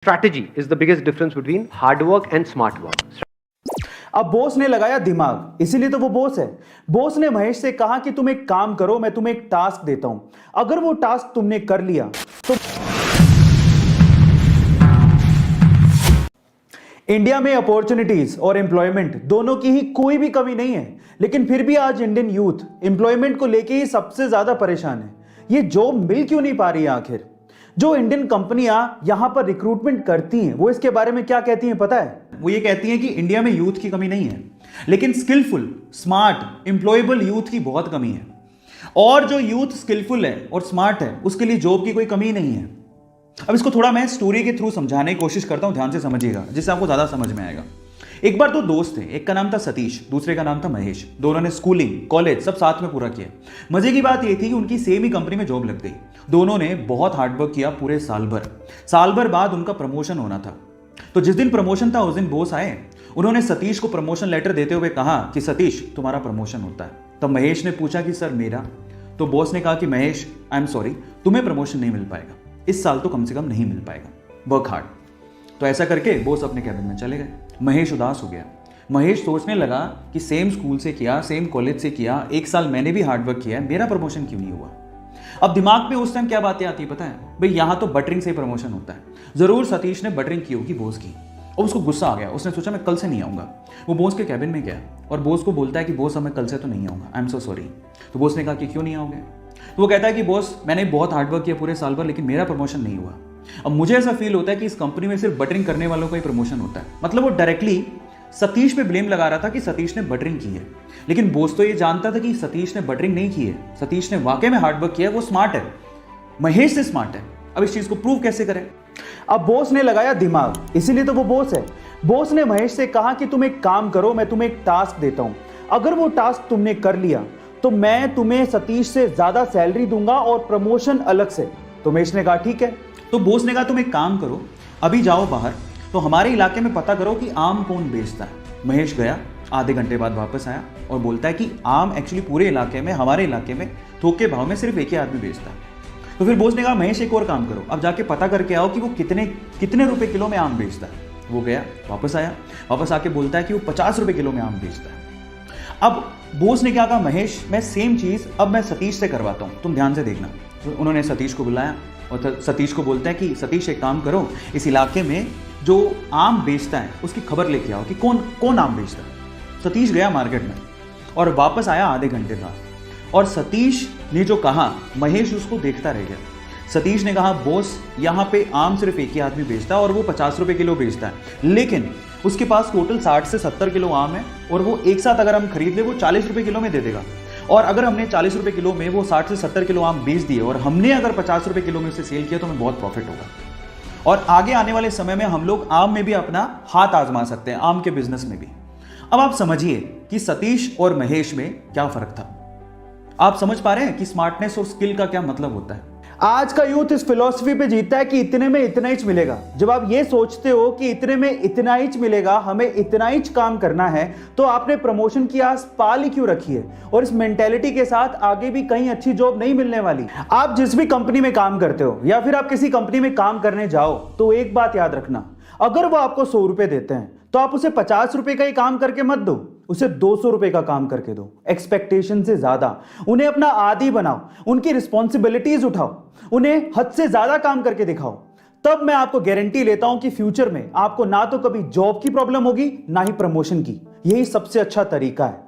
Strategy is the biggest difference between hard work and smart work. अब boss ने लगाया दिमाग, इसीलिए तो वो बॉस है। बॉस ने महेश से कहा कि तुम एक काम करो, मैं तुम्हें एक टास्क देता हूं, अगर वो टास्क तुमने कर लिया तो इंडिया में अपॉर्चुनिटीज और एम्प्लॉयमेंट दोनों की ही कोई भी कमी नहीं है, लेकिन फिर भी आज इंडियन यूथ एम्प्लॉयमेंट को लेके ही सबसे ज्यादा परेशान है। ये जॉब मिल क्यों नहीं पा रही है आखिर? जो इंडियन कंपनियां यहां पर रिक्रूटमेंट करती हैं वो इसके बारे में क्या कहती हैं पता है? वो ये कहती हैं कि इंडिया में यूथ की कमी नहीं है, लेकिन स्किलफुल, स्मार्ट, एम्प्लॉयबल यूथ की बहुत कमी है। और जो यूथ स्किलफुल है और स्मार्ट है उसके लिए जॉब की कोई कमी नहीं है। अब इसको थोड़ा मैं स्टोरी के थ्रू समझाने की कोशिश करता हूं, ध्यान से समझिएगा, जिससे आपको ज्यादा समझ में आएगा। एक बार दो दोस्त थे, एक का नाम था सतीश, दूसरे का नाम था महेश। दोनों ने स्कूलिंग, कॉलेज सब साथ में पूरा किया। मजे की बात यह थी कि उनकी सेम ही कंपनी में जॉब लग गई। दोनों ने बहुत हार्डवर्क किया पूरे साल भर बाद उनका प्रमोशन होना था। तो जिस दिन प्रमोशन था उस दिन बॉस आए। उन्होंने सतीश को प्रमोशन लेटर देते हुए कहा कि सतीश तुम्हारा प्रमोशन होता है। तब महेश ने पूछा कि सर मेरा? तो बॉस ने कहा कि महेश आई एम सॉरी, तुम्हें प्रमोशन नहीं मिल पाएगा, इस साल तो कम से कम नहीं मिल पाएगा, वर्क हार्ड। तो ऐसा करके बॉस अपने कैबिन में चले गए। महेश उदास हो गया। महेश सोचने लगा कि सेम स्कूल से किया, सेम कॉलेज से किया, एक साल मैंने भी हार्डवर्क किया है, मेरा प्रमोशन क्यों नहीं हुआ? अब दिमाग में उस टाइम क्या बातें आती है पता है? भाई यहाँ तो बटरिंग से ही प्रमोशन होता है। जरूर सतीश ने बटरिंग की होगी बॉस की, और उसको गुस्सा आ गया। उसने सोचा मैं कल से नहीं आऊंगा। वो बॉस के कैबिन में गया और बॉस को बोलता है कि बॉस अब मैं कल से तो नहीं आऊंगा, आई एम सो सॉरी। तो बॉस ने कहा कि क्यों नहीं आओगे? तो वो कहता है कि बॉस मैंने बहुत हार्डवर्क किया पूरे साल भर, लेकिन मेरा प्रमोशन नहीं हुआ। अब मुझे ऐसा फील होता है कि इस कंपनी में सिर्फ बटरिंग करने वालों का ही प्रमोशन होता है। मतलब वो डायरेक्टली सतीश पे ब्लेम लगा रहा था कि सतीश ने बटरिंग की है, लेकिन बॉस तो ये जानता था कि सतीश ने बटरिंग नहीं की है, सतीश ने वाकई में हार्डवर्क किया है, वो स्मार्ट है, महेश से स्मार्ट है। अब इस चीज को प्रूव कैसे करें? अब बॉस ने लगाया दिमाग, इसीलिए तो वो बॉस है। बॉस ने महेश से कहा कि तुम एक काम करो, मैं तुम्हें एक टास्क देता हूं, अगर वो टास्क तुमने कर लिया तो मैं तुम्हें सतीश से ज्यादा सैलरी दूंगा और प्रमोशन अलग से। तो महेश ने कहा ठीक है। तो बॉस ने कहा तुम एक काम करो, अभी जाओ बाहर, तो हमारे इलाके में पता करो कि आम कौन बेचता है। महेश गया, आधे घंटे बाद वापस आया और बोलता है कि आम एक्चुअली पूरे इलाके में, हमारे इलाके में थोक के भाव में सिर्फ एक ही आदमी बेचता है। तो फिर बॉस ने कहा महेश एक और काम करो, अब जाके पता करके आओ कि वो कितने रुपए किलो में आम बेचता है। वो गया, वापस आया, वापस आके बोलता है कि वो 50 रुपए किलो में आम बेचता है। अब बॉस ने क्या कहा, महेश मैं सेम चीज अब मैं सतीश से करवाता हूं, तुम ध्यान से देखना। तो उन्होंने सतीश को बुलाया और सतीश को बोलता है कि सतीश एक काम करो, इस इलाके में जो आम बेचता है उसकी खबर लेके आओ कि कौन आम बेचता है। सतीश गया मार्केट में और वापस आया आधे घंटे बाद, और सतीश ने जो कहा महेश उसको देखता रह गया। सतीश ने कहा बॉस यहाँ पे आम सिर्फ एक ही आदमी बेचता है और वो 50 रुपए किलो बेचता है, लेकिन उसके पास टोटल 60 से 70 किलो आम है और वो एक साथ अगर हम खरीद ले वो 40 रुपए किलो में दे देगा। और अगर हमने 40 रुपए किलो में वो 60 से 70 किलो आम बेच दिए और हमने अगर 50 रुपए किलो में उसे सेल किया तो हमें बहुत प्रॉफिट होगा। और आगे आने वाले समय में हम लोग आम में भी अपना हाथ आजमा सकते हैं, आम के बिजनेस में भी। अब आप समझिए कि सतीश और महेश में क्या फर्क था। आप समझ पा रहे हैं कि स्मार्टनेस और स्किल का क्या मतलब होता है? आज का यूथ इस फिलॉसफी पे जीता है कि इतने में इतना ही मिलेगा। जब आप ये सोचते हो कि इतने में इतना ही मिलेगा, हमें इतना ही काम करना है, तो आपने प्रमोशन की आस पाल ही क्यों रखी है? और इस मेंटेलिटी के साथ आगे भी कहीं अच्छी जॉब नहीं मिलने वाली। आप जिस भी कंपनी में काम करते हो या फिर आप किसी कंपनी में काम करने जाओ तो एक बात याद रखना, अगर वो आपको 100 रुपए देते हैं तो आप उसे 50 रुपए का ही काम करके मत दो, उसे 200 रुपए का काम करके दो। एक्सपेक्टेशन से ज्यादा उन्हें अपना आदी बनाओ, उनकी रिस्पॉन्सिबिलिटीज उठाओ, उन्हें हद से ज्यादा काम करके दिखाओ। तब मैं आपको गारंटी लेता हूं कि फ्यूचर में आपको ना तो कभी जॉब की प्रॉब्लम होगी ना ही प्रमोशन की। यही सबसे अच्छा तरीका है।